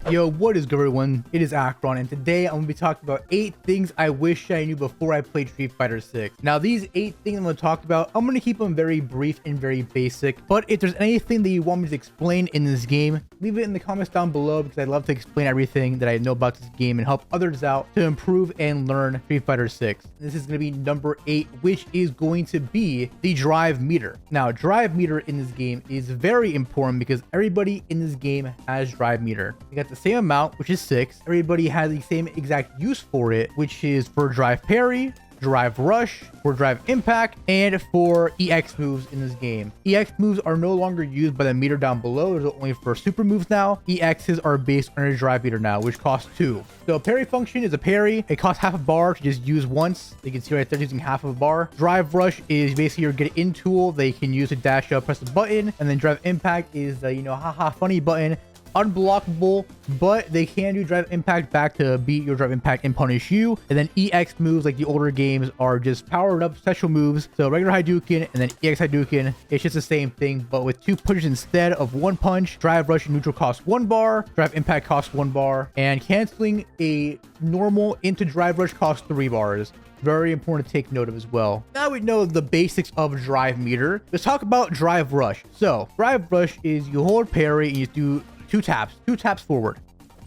Yo, what is good everyone? It is Akron, and today I'm going to be talking about 8 things I wish I knew before I played Street Fighter 6. Now, these 8 things I'm going to talk about, I'm going to keep them very brief and very basic, but if there's anything that you want me to explain in this game, leave it in the comments down below because I'd love to explain everything that I know about this game and help others out to improve and learn Street Fighter 6. This is going to be number 8, which is going to be the drive meter. Now, drive meter in this game is very important because everybody in this game has drive meter. You got the same amount, which is 6. Everybody has the same exact use for it, which is for drive parry, drive rush, for drive impact, and for EX moves in this game. EX moves are no longer used by the meter down below. They're only for super moves now. EXs are based on a drive meter now, which costs 2. So a parry function is a parry. It costs half a bar to just use once. You can see right there using half of a bar. Drive rush is basically your get in tool. They can use to dash up, press the button. And then drive impact is the, haha, funny button. Unblockable, but they can do drive impact back to beat your drive impact and punish you. And then EX moves, like the older games, are just powered up special moves. So regular Hadouken and then EX Hadouken, it's just the same thing, but with 2 punches instead of 1 punch. Drive rush and neutral costs 1 bar, drive impact costs 1 bar, and canceling a normal into drive rush costs 3 bars. Very important to take note of as well. Now we know the basics of drive meter. Let's talk about drive rush. So drive rush is you hold parry and you do 2 taps forward,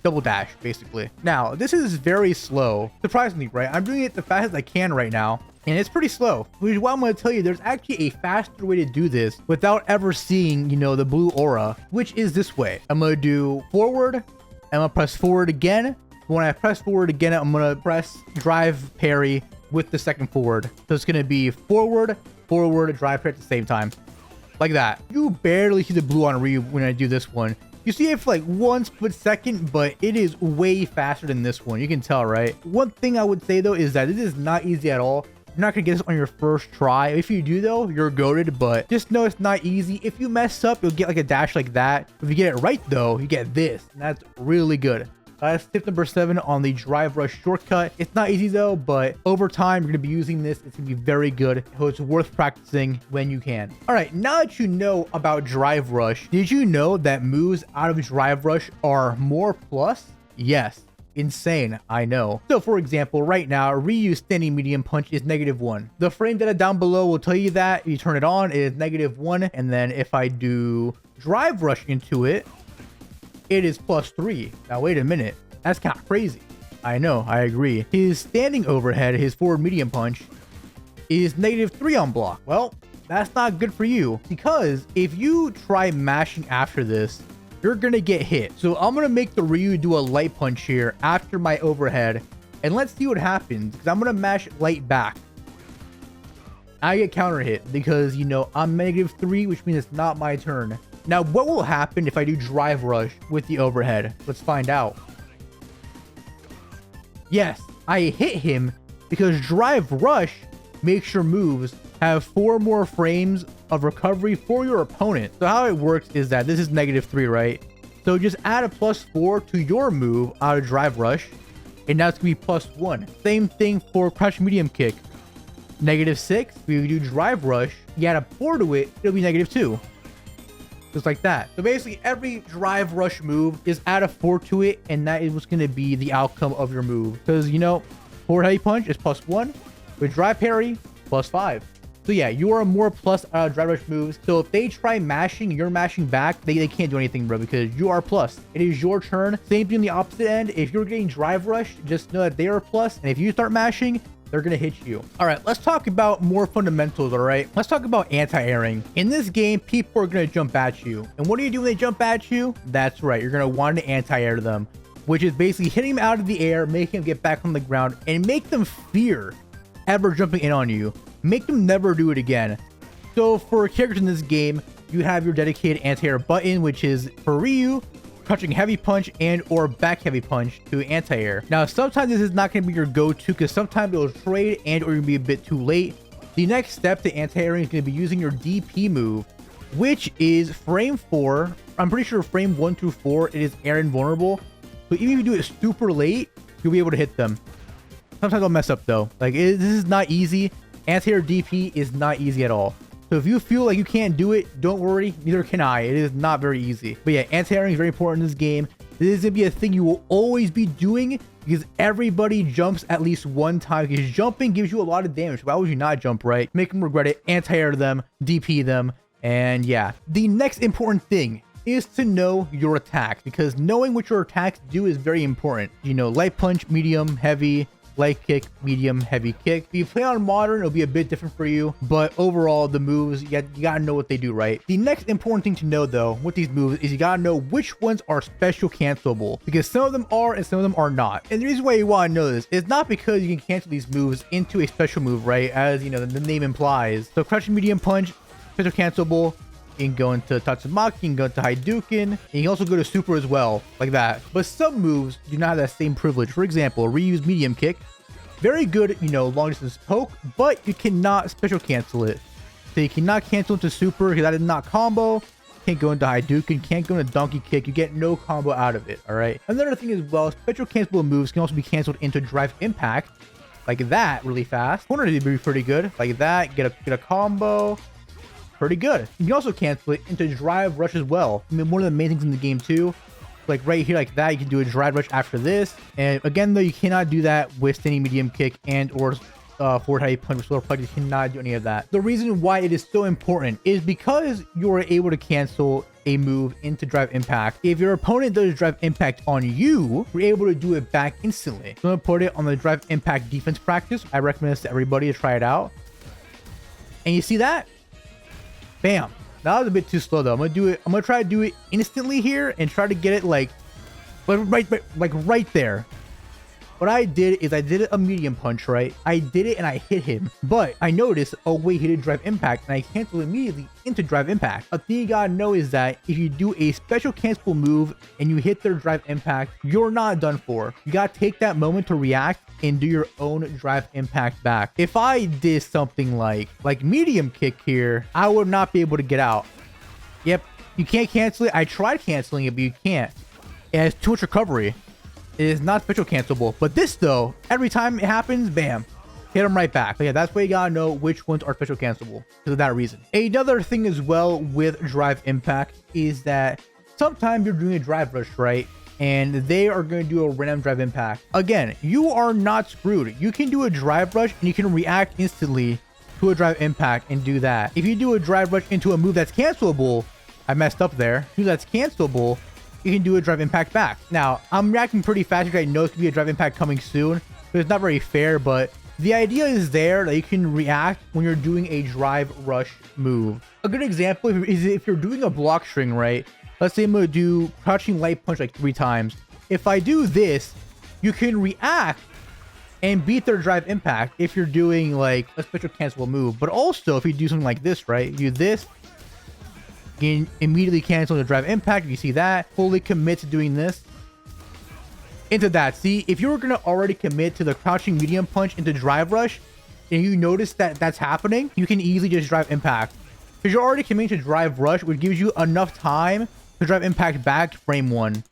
double dash basically. Now this is very slow, surprisingly, right? I'm doing it the fastest I can right now, and it's pretty slow, which is why I'm going to tell you there's actually a faster way to do this without ever seeing, the blue aura, which is this way. I'm going to do forward, I'm going to press forward again. When I press forward again, I'm going to press drive parry with the second forward. So it's going to be forward, drive parry at the same time, like that. You barely see the blue on Ryu when I do this one. You see it for like 1 split second, but it is way faster than this one. You can tell, right? One thing I would say though is that this is not easy at all. You're not gonna get this on your first try. If you do though, you're goated, but just know it's not easy. If you mess up, you'll get like a dash like that. If you get it right though, you get this, and that's really good. That's tip number 7 on the drive rush shortcut. It's not easy though, but over time you're gonna be using this. It's gonna be very good, so it's worth practicing when you can. All right, now that you know about drive rush, did you know that moves out of drive rush are more plus? Yes. Insane, I know. So for example, right now Ryu's standing medium punch is -1. The frame data down below will tell you that. If you turn it on, it is -1, and then if I do drive rush into it, it is +3. Now wait a minute, that's kind of crazy. I know, I agree. His standing overhead, his forward medium punch, is -3 on block. Well, that's not good for you, because if you try mashing after this, you're gonna get hit. So I'm gonna make the Ryu do a light punch here after my overhead, and let's see what happens, because I'm gonna mash light back. I get counter hit because I'm -3, which means it's not my turn. Now, what will happen if I do drive rush with the overhead? Let's find out. Yes, I hit him because drive rush makes your moves have 4 more frames of recovery for your opponent. So how it works is that this is -3, right? So just add a +4 to your move out of drive rush, and now it's gonna be +1. Same thing for crouch medium kick. -6, if you do drive rush, you add a 4 to it, it'll be -2. Just like that. So basically every drive rush move, is add a 4 to it, and that is what's going to be the outcome of your move. Because forward heavy punch is +1, with drive parry +5. So yeah, you are more plus drive rush moves. So if they try mashing, you're mashing back, they can't do anything, bro, because you are plus. It is your turn. Same thing on the opposite end. If you're getting drive rush, just know that they are plus, and if you start mashing, they're gonna hit you. All right, let's talk about more fundamentals. All right, let's talk about anti-airing. In this game, people are gonna jump at you, and what do you do when they jump at you? That's right, you're gonna want to anti-air them, which is basically hitting them out of the air, making them get back on the ground, and make them fear ever jumping in on you. Make them never do it again. So for characters in this game, you have your dedicated anti-air button, which is for Ryu, crouching heavy punch and or back heavy punch to anti-air. Now, sometimes this is not going to be your go-to because sometimes it'll trade and or you'll be a bit too late. The next step to anti-airing is going to be using your DP move, which is frame 4. I'm pretty sure frame 1 through 4, it is air invulnerable. So even if you do it super late, you'll be able to hit them. Sometimes I'll mess up though. This is not easy. Anti-air DP is not easy at all. So if you feel like you can't do it, don't worry. Neither can I. It is not very easy. But yeah, anti-airing is very important in this game. This is gonna be a thing you will always be doing because everybody jumps at least one time, because jumping gives you a lot of damage. Why would you not jump, right? Make them regret it, anti-air them, DP them, and yeah. The next important thing is to know your attacks, because knowing what your attacks do is very important. You know, light punch, medium, heavy, light kick, medium, heavy kick. If you play on modern, it'll be a bit different for you, but overall the moves, you gotta know what they do, right? The next important thing to know though with these moves is you gotta know which ones are special cancelable, because some of them are and some of them are not. And the reason why you want to know this is not because you can cancel these moves into a special move, right? As you know, the name implies. So crouching medium punch, special cancelable. You can go into Tatsumaki, you can go into Hadouken, and you can also go to Super as well, like that. But some moves do not have that same privilege. For example, reuse medium kick. Very good, you know, long distance poke, but you cannot special cancel it. So you cannot cancel into Super because that is not combo. Can't go into Hadouken, can't go into Donkey Kick. You get no combo out of it, all right? Another thing as well, special cancelable moves can also be canceled into Drive Impact, like that, really fast. Corner would be pretty good, like that. Get a combo. Pretty good. You can also cancel it into Drive Rush as well. I mean, one of the main things in the game too, like right here, like that, you can do a Drive Rush after this. And again, though, you cannot do that with standing medium kick and or forward high punch or slower punch. You cannot do any of that. The reason why it is so important is because you are able to cancel a move into Drive Impact. If your opponent does Drive Impact on you, you're able to do it back instantly. So I'm gonna put it on the Drive Impact defense practice. I recommend this to everybody to try it out. And you see that? Bam. That was a bit too slow though. I'm gonna try to do it instantly here and try to get it like right there. What I did is I did a medium punch, right? I did it and I hit him, but I noticed, oh wait, he did Drive Impact, and I canceled immediately into Drive Impact. A thing you gotta know is that if you do a special cancelable move and you hit their Drive Impact, you're not done for. You gotta take that moment to react and do your own Drive Impact back. If I did something like medium kick here, I would not be able to get out. Yep, you can't cancel it. I tried canceling it, but you can't. It has too much recovery. It is not special cancelable. But this though, every time it happens, bam, hit them right back. But yeah, that's why you gotta know which ones are special cancelable because of that reason. Another thing as well with Drive Impact is that sometimes you're doing a Drive Rush, right? And they are going to do a random Drive Impact. Again, you are not screwed. You can do a Drive Rush and you can react instantly to a Drive Impact and do that. If you do a Drive Rush into a move that's cancelable, I messed up there. Move that's cancelable, you can do a Drive Impact back. Now, I'm reacting pretty fast because I know it's going to be a Drive Impact coming soon. So it's not very fair, but the idea is there that you can react when you're doing a Drive Rush move. A good example is if you're doing a block string, right? Let's say I'm going to do crouching light punch like 3 times. If I do this, you can react and beat their Drive Impact if you're doing like a special cancelable move. But also if you do something like this, right? You do this, you can immediately cancel the Drive Impact. You see that. Fully commit to doing this. Into that. See, if you were going to already commit to the crouching medium punch into Drive Rush, and you notice that that's happening, you can easily just Drive Impact. Because you're already committing to Drive Rush, which gives you enough time to Drive Impact back to frame 1. Because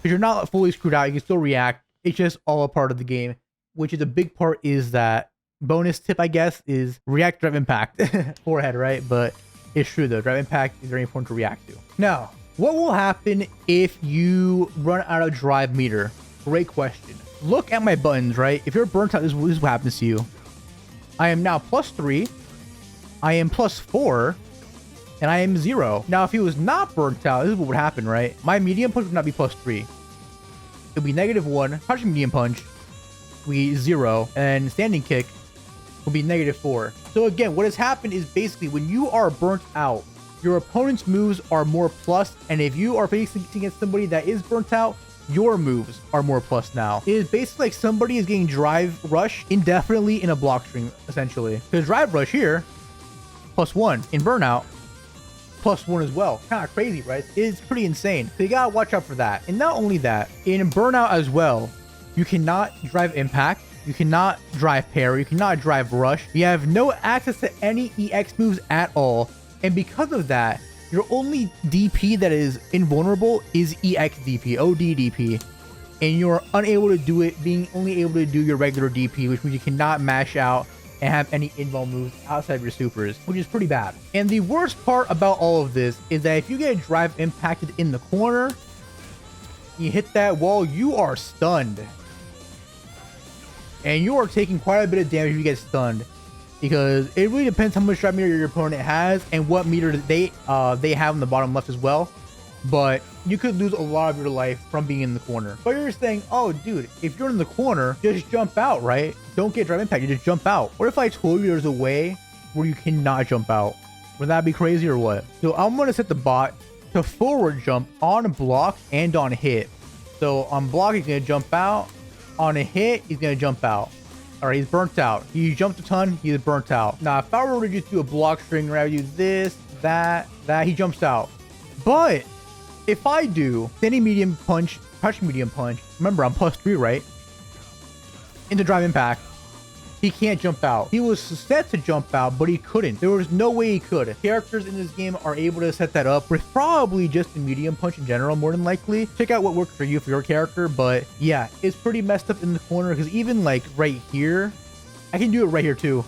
you're not fully screwed out, you can still react. It's just all a part of the game, which is a big part. Is that bonus tip, I guess, is react Drive Impact. Forehead, right? But it's true though, Drive Impact is very important to react to. Now, what will happen if you run out of drive meter? Great question. Look at my buttons, right? If you're burnt out, this is what happens to you. I am now +3. I am +4. And I am 0. Now, if he was not burnt out, this is what would happen, right? My medium punch would not be +3. It would be -1. Crouching medium punch would be 0. And standing kick will be -4. So again, what has happened is basically when you are burnt out, your opponent's moves are more plus. And if you are facing against somebody that is burnt out, your moves are more plus now. It is basically like somebody is getting Drive Rush indefinitely in a block string, essentially. Because Drive Rush here, +1. In Burnout, +1 as well. Kind of crazy, right? It's pretty insane. So you gotta watch out for that. And not only that, in Burnout as well, you cannot Drive Impact, you cannot Drive Parry, you cannot Drive Rush. You have no access to any EX moves at all. And because of that, your only DP that is invulnerable is EX DP, OD DP. And you're unable to do it, being only able to do your regular DP, which means you cannot mash out and have any invul moves outside of your supers, which is pretty bad. And the worst part about all of this is that if you get Drive Impacted in the corner, You hit that wall, you are stunned. And you are taking quite a bit of damage if you get stunned. Because it really depends how much drive meter your opponent has and what meter they have in the bottom left as well. But you could lose a lot of your life from being in the corner. But you're saying, oh, dude, if you're in the corner, just jump out, right? Don't get drive impact, you just jump out. What if I told you there's a way where you cannot jump out? Would that be crazy or what? So I'm going to set the bot to forward jump on block and on hit. So on block, he's going to jump out. On a hit, he's going to jump out. All right, he's burnt out. He jumped a ton, he's burnt out. Now, if I were to just do a block string where I do this, that, he jumps out. But if I do standing medium punch, touch medium punch, remember I'm +3, right? Into drive impact, he can't jump out. He was set to jump out, but he couldn't. There was no way he could. Characters in this game are able to set that up with probably just a medium punch in general, more than likely. Check out what works for you for your character, but yeah, it's pretty messed up in the corner because even like right here, I can do it right here too.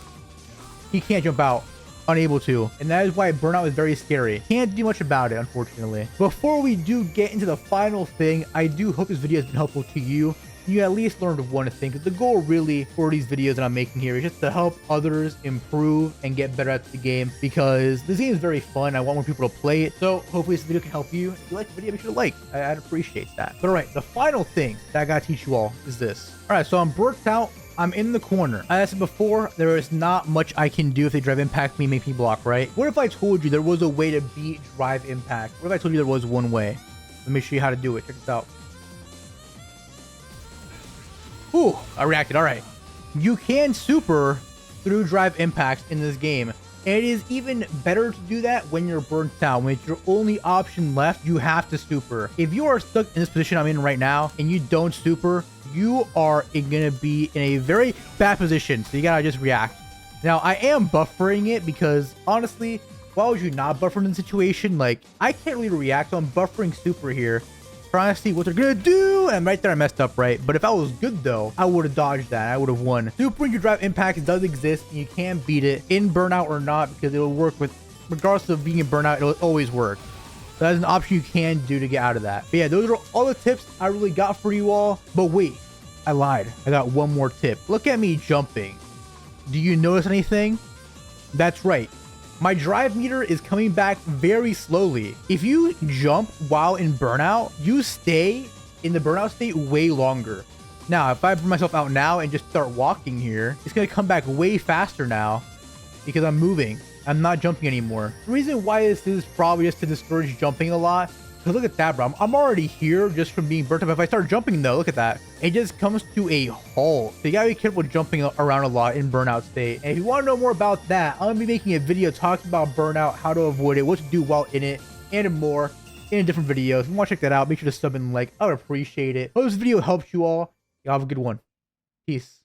He can't jump out. Unable to, and that is why burnout is very scary. Can't do much about it, unfortunately. Before we do get into the final thing, I do hope this video has been helpful to you. You at least learned one thing, because the goal really for these videos that I'm making here is just to help others improve and get better at the game, because this game is very fun. I want more people to play it, so hopefully this video can help you. If you like the video, make sure to like. I'd appreciate that. But all right, the final thing that I gotta teach you all is this. All right, so I'm burnt out. I'm in the corner. As I said before, there is not much I can do if they drive impact me, make me block, right? What if I told you there was a way to beat drive impact? What if I told you there was one way? Let me show you how to do it. Check this out. Ooh, I reacted. All right. You can super through drive impacts in this game. And it is even better to do that when you're burnt out. When it's your only option left, you have to super. If you are stuck in this position I'm in right now and you don't super, you are going to be in a very bad position. So you got to just react. Now, I am buffering it because honestly, why would you not buffer in the situation? Like, I can't really react. So I'm buffering super here, trying to see what they're going to do. And right there, I messed up, right? But if I was good, though, I would have dodged that. I would have won. Supering your drive impact does exist. And you can beat it in burnout or not, because it will work with, regardless of being in burnout, it'll always work. So that's an option you can do to get out of that. But yeah, those are all the tips I really got for you all. But wait, I lied. I got one more tip. Look at me jumping. Do you notice anything? That's right. My drive meter is coming back very slowly. If you jump while in burnout, you stay in the burnout state way longer. Now, if I burn myself out now and just start walking here, it's going to come back way faster now because I'm moving. I'm not jumping anymore. The reason why this is probably just to discourage jumping a lot, because look at that, bro. I'm already here just from being burnt up. If I start jumping, though, look at that. It just comes to a halt. So you gotta be careful jumping around a lot in burnout state. And if you want to know more about that, I'm gonna be making a video talking about burnout, how to avoid it, what to do while in it, and more in a different video. If you want to check that out, make sure to sub and like. I would appreciate it. Hope this video helps you all. Y'all have a good one. Peace.